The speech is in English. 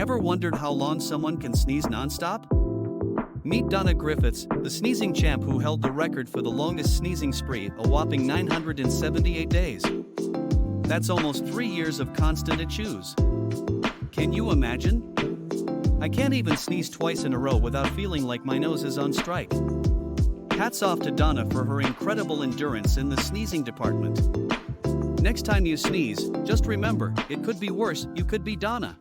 Ever wondered how long someone can sneeze nonstop? Meet Donna Griffiths, the sneezing champ who held the record for the longest sneezing spree, a whopping 978 days. That's almost 3 years of constant achooes. Can you imagine? I can't even sneeze twice in a row without feeling like my nose is on strike. Hats off to Donna for her incredible endurance in the sneezing department. Next time you sneeze, just remember, it could be worse, you could be Donna.